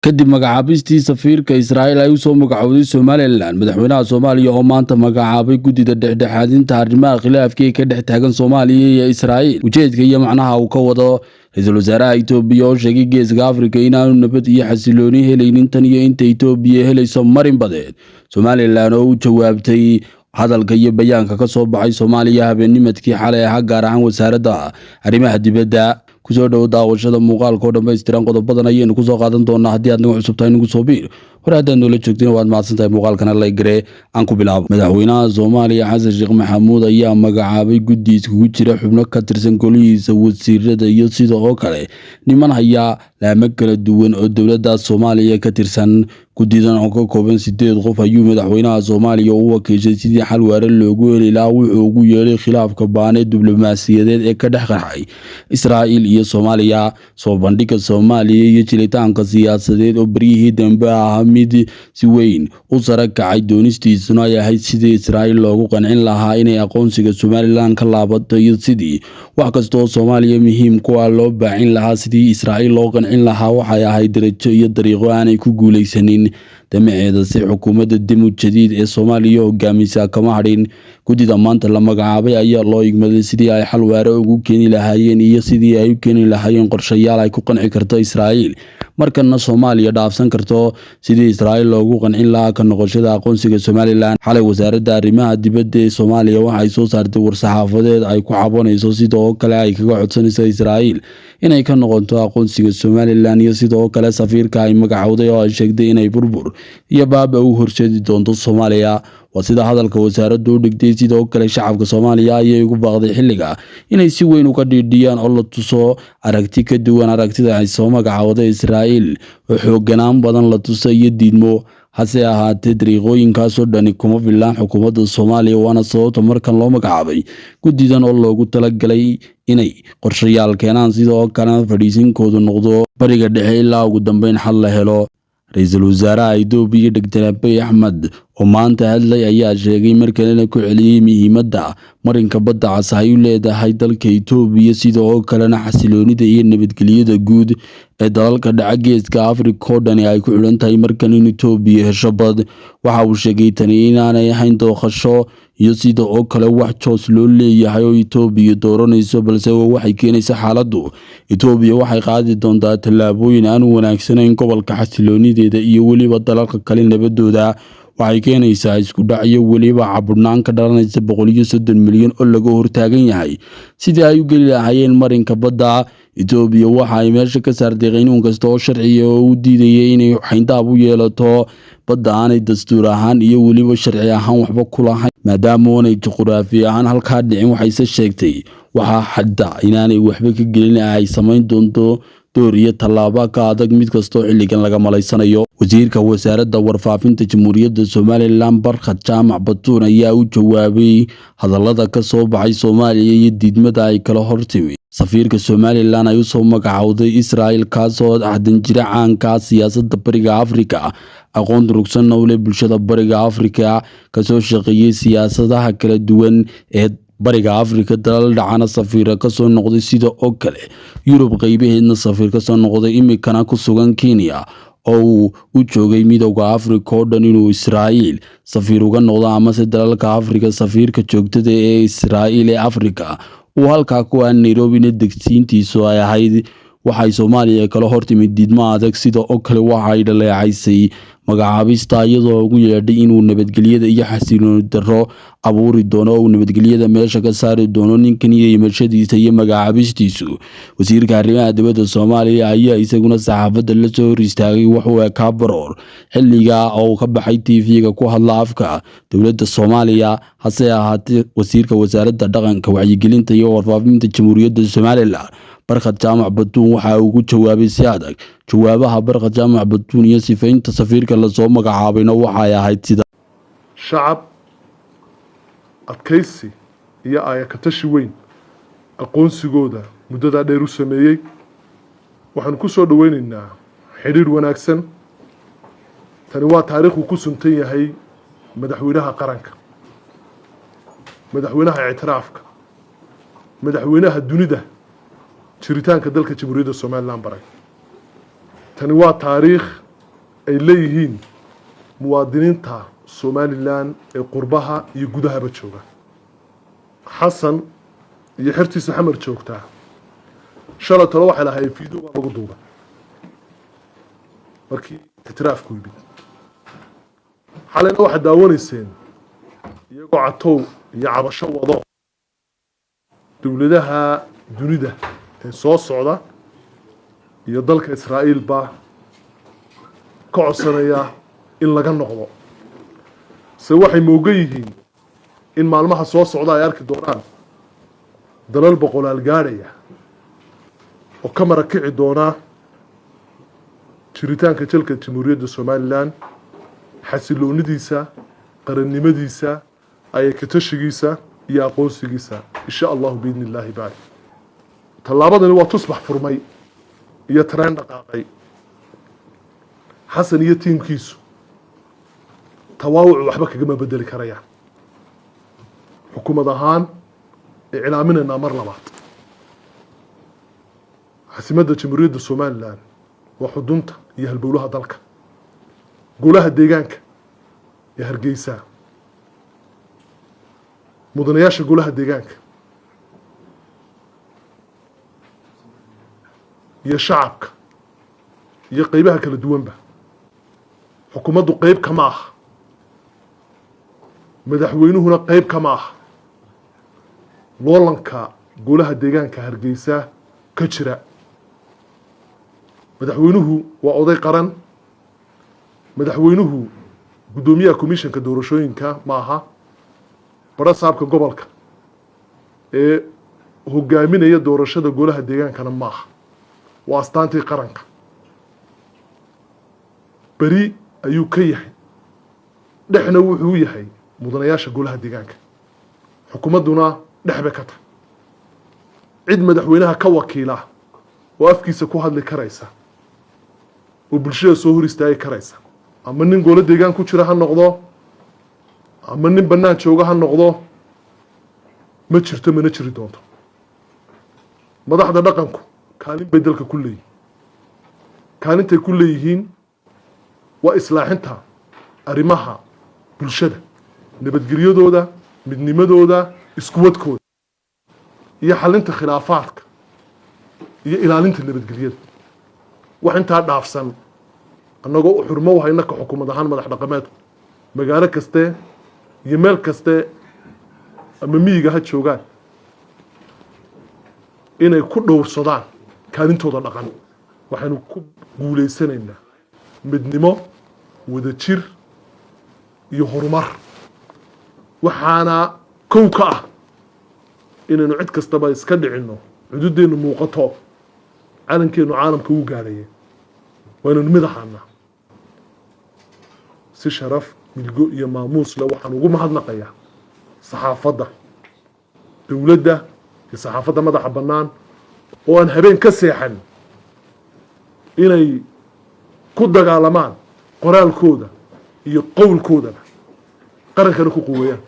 kadib magacaabistii safiirka Israa'iil ay u soo magacowday Somaliland madaxweynaha Soomaaliya oo maanta magacaabay guddida dhexdhexaadinta arrimaha khilaafka ee ka dhex taagan Soomaaliya iyo Israa'iil ujeedka iyo macnaha uu ka wado ra'iisul wasaaraha Itoobiya oo sheegay geeska Afrika inaanu nabad iyo xasilooni helaynin tan iyo inta Itoobiya helayso marin badeed Somaliland oo u jawaabtay hadalka iyo bayaanka ka soo baxay Soomaaliya habeennimadkii xalay gaar ahaan wasaaradda arrimaha dibadda kusoo dhaw daawashada muuqaalka oo dhameystiran qodobadan ayaynu ku soo qaadan doonaa haddii aad nagu cusub tahay nagu soo biir hore haddaad noola joogtiin waad mahadsantahay muuqaalkana like aan ku bilaabo madaxweynaha Soomaaliya Xasan Sheekh Maxamuud ayaa magacaabay guddi iskugu jira xubno ka tirsan golihiisa wasiirada iyo sidoo kale niman haya laamo kala duwan oo dowladda Soomaaliya ka tirsan guddidan oo ka kooban 8 qof ayuu madaxweynaha Soomaaliya u wakiishay sidii xal waara loogu heli lahaa wuxuu ugu yeeray khilaafka baaneed diblomaasiyadeed ee ka dhex qarxay Israa'iil iyo Soomaaliya soo bandhigga Soomaaliya iyo jilitaanka siyaasadeed oo barihii dambe ah mid si weyn u sare kacay doonistiisuna ay ahayd sidii Israa'iil loogu qancin lahaa inay aqoonsiga Somaliland ka laabato iyo sidii wax kasta oo Soomaaliya muhiim ku ah loo baahin lahaa sidii Israa'iil loo qancin lahaa waxay ahayd darajo iyo dariiqo aanay ku guuleysanin damaceeda si xukuumadda demu jadiid ee Soomaaliya hogaamisa kama hadhin guddida maanta la magacaabay ayaa loo igmaday sidii ay xal waara ugu keeni lahaayeen iyo sidii ay u keeni lahaayeen qorshayaal ay ku qanci karto Israa'iil markana Soomaaliya dhaafsan karto sidii Israa'iil loogu qancin lahaa ka noqoshada aqoonsiga Somaliland xalay wasaaradda arrimaha dibadda ee Soomaaliya waxay soo saartay war-saxaafadeed ay ku cabanayso sidoo kale ay kaga codsanayso Israa'iil inay ka noqoto aqoonsiga Somaliland iyo sidoo kale safiirka ay magacowday oo ay sheegtay inay burbur iyo baaba u horseedi doonto Soomaaliya waa sida hadalka wasaaraddu u dhigtay sidoo kale shacabka Soomaaliya ayay ugu baaqday xilliga inay si weyn uga dhiidhiyaan oo la tuso aragti ka duwan aragtida ay soo magacowday Israa'iil oo xoogganaan badan la tuso iyo diidmo hase ahaatee dariiqooyinkaas oo dhani kuma filaan xukuumadda Soomaaliya waana sababta markan loo magacaabay guddidan oo loogu talagalay inay qorshayaal keenaan sidoo kale fadhiisinkoodu noqdo bariga dhexe ilaa ugu dambeyn xal la helo ra'iisul wasaaraha Itoobiya Dr. Abiy Ahmed oo maanta hadlay ayaa sheegay markale ku celiyay muhiimadda marinka badda cas ay u leedahay dalka Itoobiya sidoo kalena xasiloonida iyo nabadgelyada guud ee dalalka dhaca geeska Afrika oo dhan ay ku xulan tahay markan in Itoobiya hesho bad waxa uu sheegay tani inaanay ahayn dooqasho iyo sidoo kale wax joos loo leeyahay oo Itoobiya dooranayso balse waxay keenaysaa xaaladdu Itoobiya waxay qaadi doontaa tallaabooyin aan wanaagsanayn gobolka xasiloonideeda iyo waliba dalalka kale nabadooda waxay keenaysaa isku dhac iyo waliba caburnaan ka dhalanaysa 130 milyan oo laga hortaagan yahay sidii ay u geli lahaayeen marinka badda Itoobiya waxa ay meesha ka saartay qaanuun kasta oo sharci oo u diidayay inay xayndaab u yeelato badda aanay dastuur ahaan iyo waliba sharci ahaan waxba ku lahayn maadaama aanay juqraafi ahaan halka dhicin waxay sheegtay waxa xadda inaanay waxba ka gelin ay samayn doonto door iyo tallaabo ka adag mid kasta oo xilligan laga malaysanayo wasiirka wasaaradda warfaafinta Jamhuuriyadda Somaliland Barkhad Jaamac Batuun ayaa u jawaabay hadallada ka soo baxay Soomaaliya iyo diidmada ay kala hortimi safiirka Somaliland ay u soo magacowday Israa'iil kaasoo ahdan jira caanka siyaasadda bariga Afrika aqoon durugsan oo leh bulshada bariga Afrika ka soo shaqeeyay siyaasadaha kala duwan ee bariga Afrika dalal dhacana safiir ka soo noqday sida oo kale Yurub qaybaheedna safiir ka soo noqday imikana ku sugan Kenya oo u joogay midowga Afrika oo dhan inuu Israa'iil safiir uga noqdo ama dalalka Afrika safiirka joogtada ee Israa'iil ee Afrika uu halka ku aan Nairobi degsiintiisu ay ahayd waxay Soomaaliya kala hortimid diidmo adag sida oo kale waxay dhaleecaysay magacaabista iyadoo ugu yeedhay inuu nabadgelyada iyo xasilooni darro abuuri doono oo nabadgelyada meesha ka saari doono ninkan iyo imashadiisa iyo magacaabistiisu wasiirka arrimaha dibadda Soomaaliya ayaa isaguna saxaafadda la soo hor istaagay wuxuu ka baroor xilliga oo ka baxay TV-ga ku hadla afka dowladda Soomaaliya hase ahaatee wasiirka wasaaradda dhaqanka wacyigelinta iyo warfaafinta Jamhuuriyadda Somaliland Barkhad Jaamac Batuun waxa uu ku jawaabay si adag jawaabaha Barkhad Jaamac Batuun iyo sifaynta safiirka la soo magacaabayna waxay ahayd sida shacab adkaysi iyo ka tashi weyn aqoonsigooda muddada dheer u sameeyay waxaan ku soo dhaweynaynaa xiriir wanaagsan tani waa taariikhdu ku suntan yahay madaxweynaha qaranka madaxweynaha ictiraafka madaxweynaha dunida jiritaanka dalka Jamhuuriyadda Somaliland baray tani waa taariikh ay leeyihiin muwaadiniinta somalilan ee qurbaha iyo gudahaba jooga. xasan iyo xertiisa xamar joogtaa shalay talo waxay lahaayeen fiideo baa lagu duuba markii ictiraafku yimid. xalayna waxaad daawanayseen iyagoo catow iyo cabasho wado dowladaha dunida ee soo socda iyo dalka Israa'iil baa ka codsanaya in laga noqdo. se waxay moogan yihiin in maalmaha soo socda ay arki doonaan dalal boqolaal gaadhaya oo ka marakici doona jiritaanka jalka jamhuuriyadda Somaliland, xasiloonidiisa, qarannimadiisa, ay ka tashigiisa iyo aqoonsigiisa insha Allah biidni Illaahi baari. tallaabadani waa tusbax furmay iyo tareen dhaqaaqay. xasan iyo tiimkiisu tawaawuc waxba kagama bedeli karayaan. xukuumad ahaan iclaaminaynaa mar labaad caasimadda jamhuuriyadda Somaliland waa xudunta iyo halbowlaha dalka. golaha deegaanka ee Hargeysa, mudanayaasha golaha deegaanka iyo shacabka iyo qaybaha kala duwanba xukuumaddu qayb kama aha, madaxweynuhuna qayb kama aha loolanka golaha deegaanka Hargeysa ka jira. madaxweynuhu waa oday qaran, madaxweynuhu gudoomiyaha komishanka doorashooyinka ma aha, bara saabka gobolka ee hogaaminaya doorashada golaha deegaankana ma aha. waa astaantii qaranka. beri ayuu ka yahay, dhexna wuxuu yahay mudanayaasha golaha deegaanka. xukuumadduna dhex bay ka tahay. cid madaxweynaha ka wakiila oo afkiisa ku hadli karaysa oo bulshada soo hor istaagi karaysa, ama nin golo deegaan ku jira ha noqdo ama nin bannaan jooga ha noqdo, ma jirto mana jiri doonto. madaxda dhaqanku kaalin bay dalka ku leeyihiin. kaalintay ku leeyihiin waa islaaxinta arrimaha bulshada, nabadgelyadooda, midnimadooda, iskuwadkooda, iyo xalinta khilaafaadka iyo ilaalinta nabadgelyada. wax intaa dhaafsan annagoo u xurmo u hayna ka xukuumad ahaan madax dhaqameedku magaalo kaste iyo meel kaste ama miyiga ha joogaan inay ku dhowrsadaan kaalintooda dhaqan. waxaynu ku guuleysanaynaa midnimo, wadajir iyo horumar. waxaana kow ka ah inaynu cid kastaba iska dhicinno, xuduuddeennu muuqato, calankeennu caalamka u gaadhaya. waa inaynu mid ahaanaa. si sharaf, milgo iyo maamuus leh waxaan ugu mahadnaqayaa saxaafadda dowladda iyo saxaafadda madaxa bannaan oo aan habeen ka seexan inay ku dagaalamaan qoraalkooda iyo qowlkoodaba qarankana ku quweeyaan.